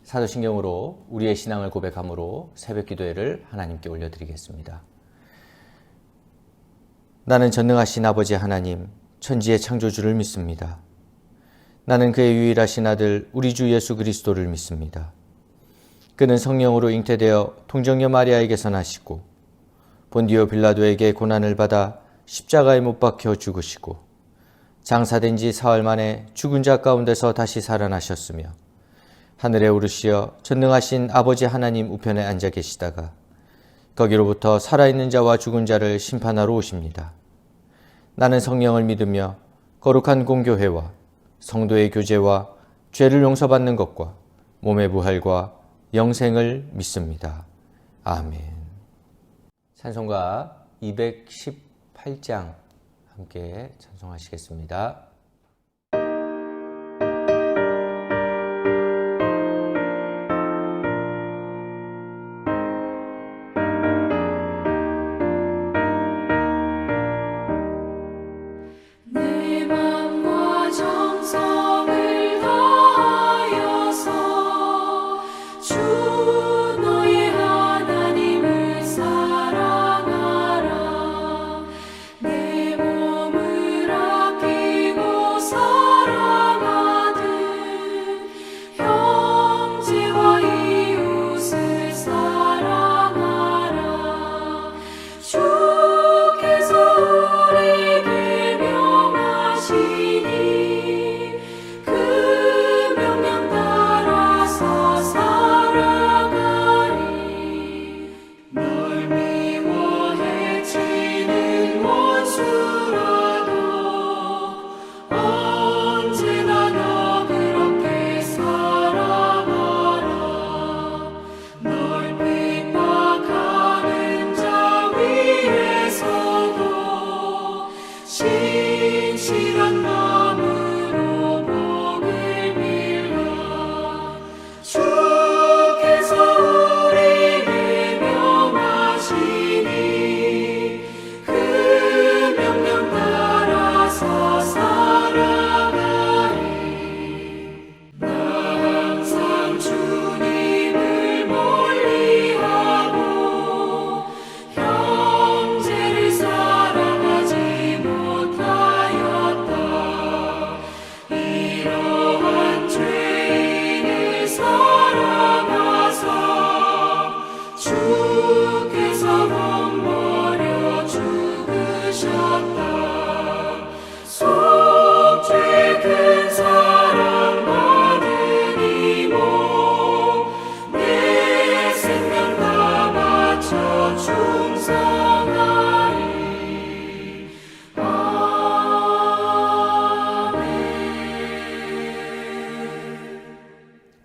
사도신경으로 우리의 신앙을 고백함으로 새벽 기도회를 하나님께 올려드리겠습니다. 나는 전능하신 아버지 하나님, 천지의 창조주를 믿습니다. 나는 그의 유일하신 아들 우리 주 예수 그리스도를 믿습니다. 그는 성령으로 잉태되어 통정녀 마리아에게서 나시고 본디오 빌라도에게 고난을 받아 십자가에 못 박혀 죽으시고 장사된 지 사흘 만에 죽은 자 가운데서 다시 살아나셨으며 하늘에 오르시어 전능하신 아버지 하나님 우편에 앉아 계시다가 거기로부터 살아있는 자와 죽은 자를 심판하러 오십니다. 나는 성령을 믿으며 거룩한 공교회와 성도의 교제와 죄를 용서받는 것과 몸의 부활과 영생을 믿습니다. 아멘. 찬송가 218장 함께 찬송하시겠습니다.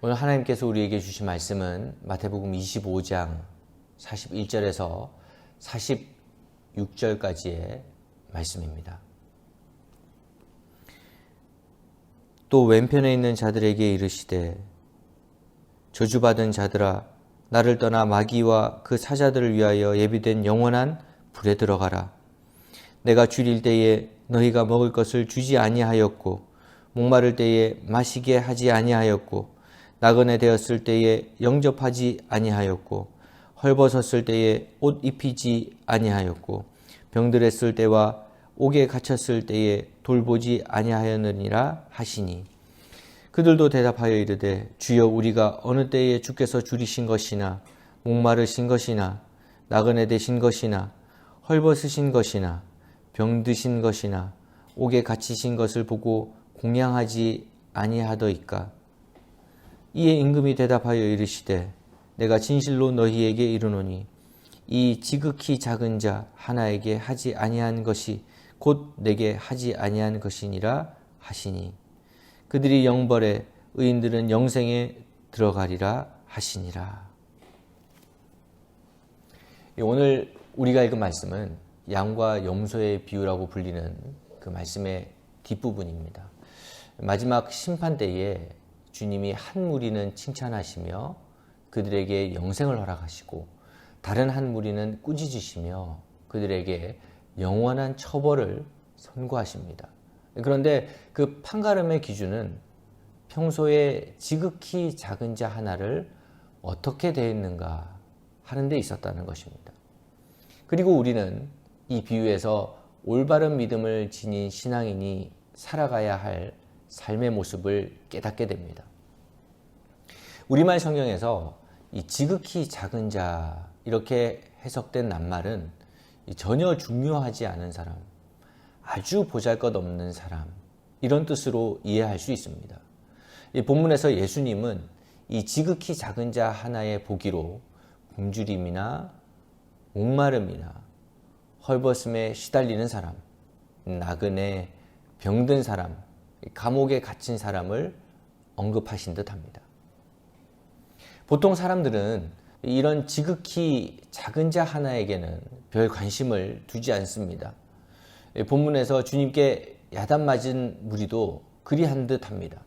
오늘 하나님께서 우리에게 주신 말씀은 마태복음 25장 41절에서 46절까지의 말씀입니다. 또 왼편에 있는 자들에게 이르시되 저주받은 자들아 나를 떠나 마귀와 그 사자들을 위하여 예비된 영원한 불에 들어가라. 내가 줄일 때에 너희가 먹을 것을 주지 아니하였고 목마를 때에 마시게 하지 아니하였고 나그네 되었을 때에 영접하지 아니하였고 헐벗었을 때에 옷 입히지 아니하였고 병들었을 때와 옥에 갇혔을 때에 돌보지 아니하였느니라 하시니 그들도 대답하여 이르되 주여 우리가 어느 때에 주께서 줄이신 것이나 목마르신 것이나 나그네 되신 것이나 헐벗으신 것이나 병드신 것이나 옥에 갇히신 것을 보고 공양하지 아니하더이까. 이에 임금이 대답하여 이르시되 내가 진실로 너희에게 이르노니 이 지극히 작은 자 하나에게 하지 아니한 것이 곧 내게 하지 아니한 것이니라 하시니 그들이 영벌에 의인들은 영생에 들어가리라 하시니라. 오늘 우리가 읽은 말씀은 양과 염소의 비유라고 불리는 그 말씀의 뒷부분입니다. 마지막 심판 때에 주님이 한 무리는 칭찬하시며 그들에게 영생을 허락하시고 다른 한 무리는 꾸짖으시며 그들에게 영원한 처벌을 선고하십니다. 그런데 그 판가름의 기준은 평소에 지극히 작은 자 하나를 어떻게 대했는가 하는 데 있었다는 것입니다. 그리고 우리는 이 비유에서 올바른 믿음을 지닌 신앙인이 살아가야 할 삶의 모습을 깨닫게 됩니다. 우리말 성경에서 이 지극히 작은 자 이렇게 해석된 낱말은 전혀 중요하지 않은 사람, 아주 보잘것없는 사람 이런 뜻으로 이해할 수 있습니다. 이 본문에서 예수님은 이 지극히 작은 자 하나의 보기로 굶주림이나 목마름이나 헐벗음에 시달리는 사람, 나그네, 병든 사람, 감옥에 갇힌 사람을 언급하신 듯합니다. 보통 사람들은 이런 지극히 작은 자 하나에게는 별 관심을 두지 않습니다. 본문에서 주님께 야단 맞은 무리도 그리한 듯합니다.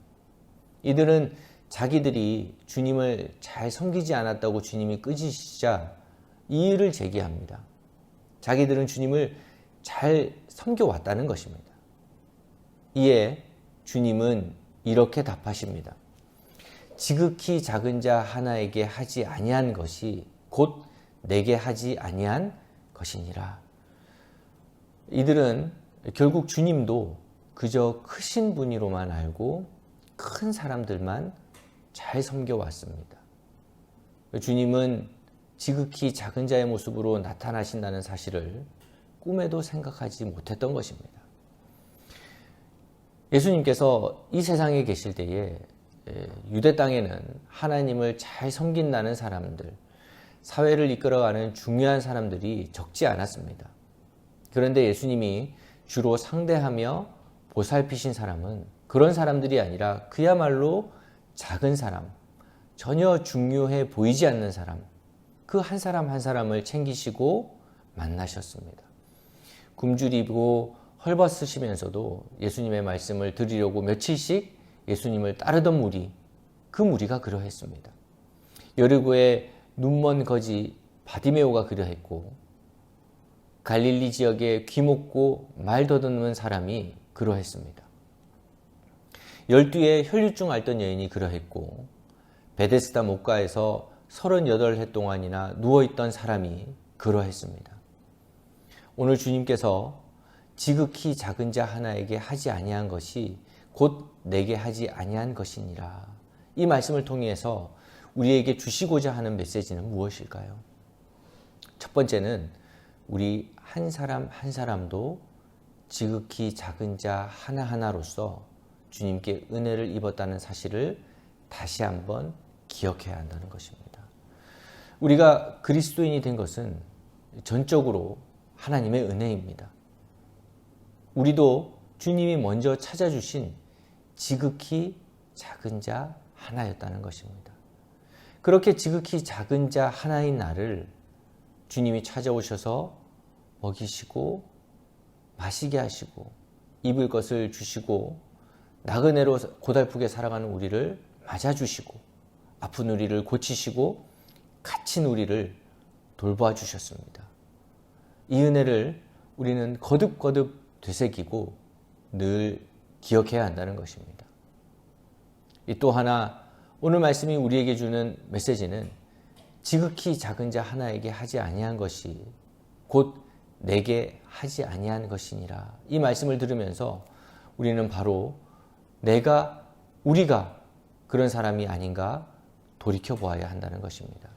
이들은 자기들이 주님을 잘 섬기지 않았다고 주님이 끄지시자 이의를 제기합니다. 자기들은 주님을 잘 섬겨왔다는 것입니다. 이에 주님은 이렇게 답하십니다. 지극히 작은 자 하나에게 하지 아니한 것이 곧 내게 하지 아니한 것이니라. 이들은 결국 주님도 그저 크신 분이로만 알고 큰 사람들만 잘 섬겨왔습니다. 주님은 지극히 작은 자의 모습으로 나타나신다는 사실을 꿈에도 생각하지 못했던 것입니다. 예수님께서 이 세상에 계실 때에 유대 땅에는 하나님을 잘 섬긴다는 사람들, 사회를 이끌어가는 중요한 사람들이 적지 않았습니다. 그런데 예수님이 주로 상대하며 보살피신 사람은 그런 사람들이 아니라 그야말로 작은 사람, 전혀 중요해 보이지 않는 사람, 그 한 사람 한 사람을 챙기시고 만나셨습니다. 굶주리고 헐벗으시면서도 예수님의 말씀을 들으려고 며칠씩 예수님을 따르던 무리, 그 무리가 그러했습니다. 여리고의 눈먼 거지 바디메오가 그러했고 갈릴리 지역에 귀먹고 말 더듬는 사람이 그러했습니다. 12의 혈류증 앓던 여인이 그러했고 베데스다 목가에서 38해 동안이나 누워있던 사람이 그러했습니다. 오늘 주님께서 지극히 작은 자 하나에게 하지 아니한 것이 곧 내게 하지 아니한 것이니라. 이 말씀을 통해서 우리에게 주시고자 하는 메시지는 무엇일까요? 첫 번째는 우리 한 사람 한 사람도 지극히 작은 자 하나하나로서 주님께 은혜를 입었다는 사실을 다시 한번 기억해야 한다는 것입니다. 우리가 그리스도인이 된 것은 전적으로 하나님의 은혜입니다. 우리도 주님이 먼저 찾아주신 지극히 작은 자 하나였다는 것입니다. 그렇게 지극히 작은 자 하나인 나를 주님이 찾아오셔서 먹이시고 마시게 하시고 입을 것을 주시고 나그네로 고달프게 살아가는 우리를 맞아주시고 아픈 우리를 고치시고 갇힌 우리를 돌보아 주셨습니다. 이 은혜를 우리는 거듭거듭 되새기고 늘 기억해야 한다는 것입니다. 또 하나 오늘 말씀이 우리에게 주는 메시지는 지극히 작은 자 하나에게 하지 아니한 것이 곧 내게 하지 아니한 것이니라. 이 말씀을 들으면서 우리는 바로 우리가 그런 사람이 아닌가 돌이켜 보아야 한다는 것입니다.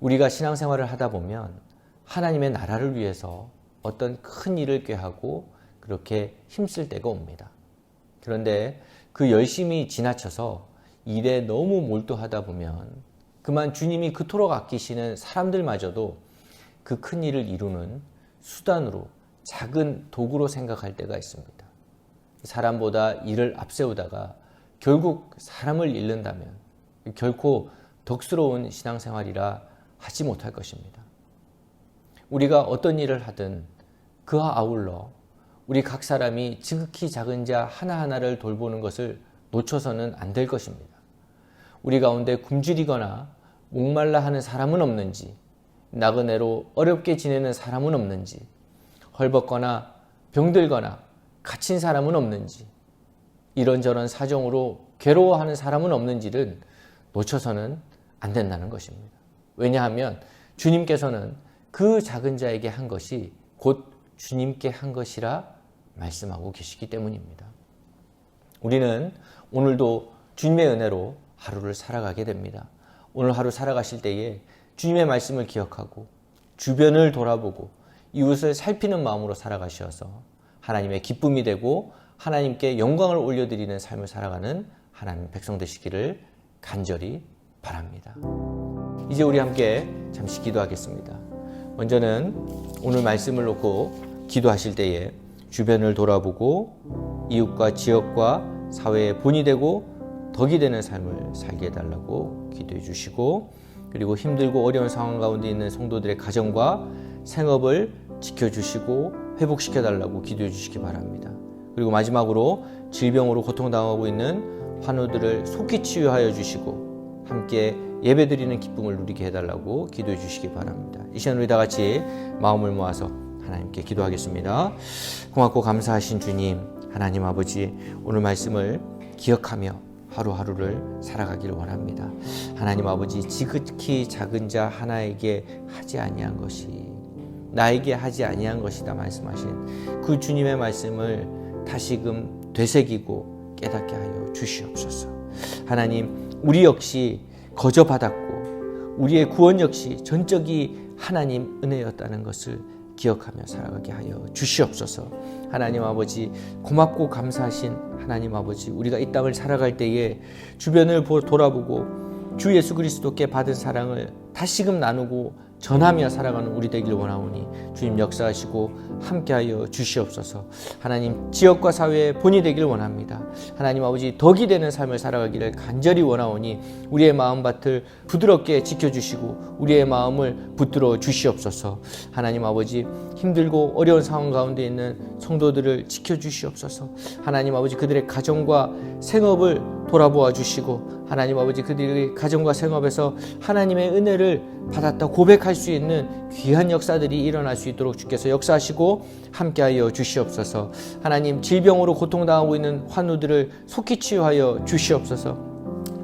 우리가 신앙생활을 하다 보면 하나님의 나라를 위해서 어떤 큰 일을 꾀하고 그렇게 힘쓸 때가 옵니다. 그런데 그 열심이 지나쳐서 일에 너무 몰두하다 보면 그만 주님이 그토록 아끼시는 사람들마저도 그 큰 일을 이루는 수단으로 작은 도구로 생각할 때가 있습니다. 사람보다 일을 앞세우다가 결국 사람을 잃는다면 결코 덕스러운 신앙생활이라 하지 못할 것입니다. 우리가 어떤 일을 하든 그와 아울러 우리 각 사람이 지극히 작은 자 하나하나를 돌보는 것을 놓쳐서는 안 될 것입니다. 우리 가운데 굶주리거나 목말라 하는 사람은 없는지, 나그네로 어렵게 지내는 사람은 없는지, 헐벗거나 병들거나 갇힌 사람은 없는지, 이런저런 사정으로 괴로워하는 사람은 없는지를 놓쳐서는 안 된다는 것입니다. 왜냐하면 주님께서는 그 작은 자에게 한 것이 곧 주님께 한 것이라 말씀하고 계시기 때문입니다. 우리는 오늘도 주님의 은혜로 하루를 살아가게 됩니다. 오늘 하루 살아가실 때에 주님의 말씀을 기억하고 주변을 돌아보고 이웃을 살피는 마음으로 살아가셔서 하나님의 기쁨이 되고 하나님께 영광을 올려드리는 삶을 살아가는 하나님 백성 되시기를 간절히 바랍니다. 이제 우리 함께 잠시 기도하겠습니다. 먼저는 오늘 말씀을 놓고 기도하실 때에 주변을 돌아보고 이웃과 지역과 사회의 본이 되고 덕이 되는 삶을 살게 해달라고 기도해 주시고, 그리고 힘들고 어려운 상황 가운데 있는 성도들의 가정과 생업을 지켜주시고 회복시켜달라고 기도해 주시기 바랍니다. 그리고 마지막으로 질병으로 고통당하고 있는 환우들을 속히 치유하여 주시고 함께 예배드리는 기쁨을 누리게 해달라고 기도해 주시기 바랍니다. 이 시간 우리 다 같이 마음을 모아서 하나님께 기도하겠습니다. 고맙고 감사하신 주님, 하나님 아버지, 오늘 말씀을 기억하며 하루하루를 살아가기를 원합니다. 하나님 아버지, 지극히 작은 자 하나에게 하지 아니한 것이 나에게 하지 아니한 것이다 말씀하신 그 주님의 말씀을 다시금 되새기고 깨닫게 하여 주시옵소서. 하나님, 우리 역시 거저받았고 우리의 구원 역시 전적이 하나님 은혜였다는 것을 기억하며 살아가게 하여 주시옵소서. 하나님 아버지, 고맙고 감사하신 하나님 아버지, 우리가 이 땅을 살아갈 때에 주변을 돌아보고 주 예수 그리스도께 받은 사랑을 다시금 나누고 전하며 살아가는 우리 되길 원하오니 주님 역사하시고 함께하여 주시옵소서. 하나님, 지역과 사회의 본이 되길 원합니다. 하나님 아버지, 덕이 되는 삶을 살아가기를 간절히 원하오니 우리의 마음밭을 부드럽게 지켜주시고 우리의 마음을 붙들어 주시옵소서. 하나님 아버지, 힘들고 어려운 상황 가운데 있는 성도들을 지켜주시옵소서. 하나님 아버지, 그들의 가정과 생업을 돌아보아 주시고 하나님 아버지, 그들의 가정과 생업에서 하나님의 은혜를 받았다 고백할 수 있는 귀한 역사들이 일어날 수 있도록 주께서 역사하시고 함께하여 주시옵소서. 하나님, 질병으로 고통당하고 있는 환우들을 속히 치유하여 주시옵소서.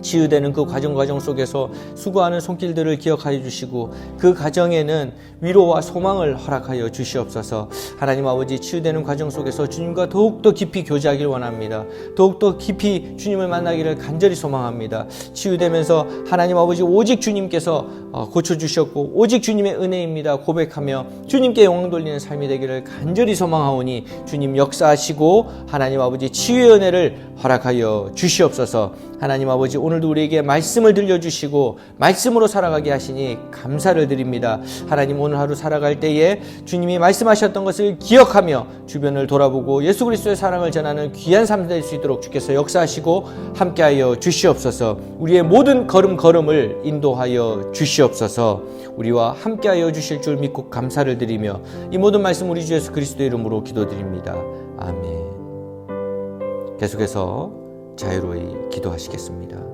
치유되는 그 과정 속에서 수고하는 손길들을 기억하여 주시고 그 가정에는 위로와 소망을 허락하여 주시옵소서. 하나님 아버지, 치유되는 과정 속에서 주님과 더욱더 깊이 교제하길 원합니다. 더욱더 깊이 주님을 만나기를 간절히 소망합니다. 치유되면서 하나님 아버지, 오직 주님께서 고쳐주셨고 오직 주님의 은혜입니다 고백하며 주님께 영광 돌리는 삶이 되기를 간절히 소망하오니 주님 역사하시고 하나님 아버지, 치유의 은혜를 허락하여 주시옵소서. 하나님 아버지, 오늘도 우리에게 말씀을 들려주시고 말씀으로 살아가게 하시니 감사를 드립니다. 하나님, 오늘 하루 살아갈 때에 주님이 말씀하셨던 것을 기억하며 주변을 돌아보고 예수 그리스도의 사랑을 전하는 귀한 삶 될 수 있도록 주께서 역사하시고 함께하여 주시옵소서. 우리의 모든 걸음을 인도하여 주시옵소서. 우리와 함께하여 주실 줄 믿고 감사를 드리며 이 모든 말씀 우리 주 예수 그리스도의 이름으로 기도드립니다. 아멘. 계속해서 자유로이 기도하시겠습니다.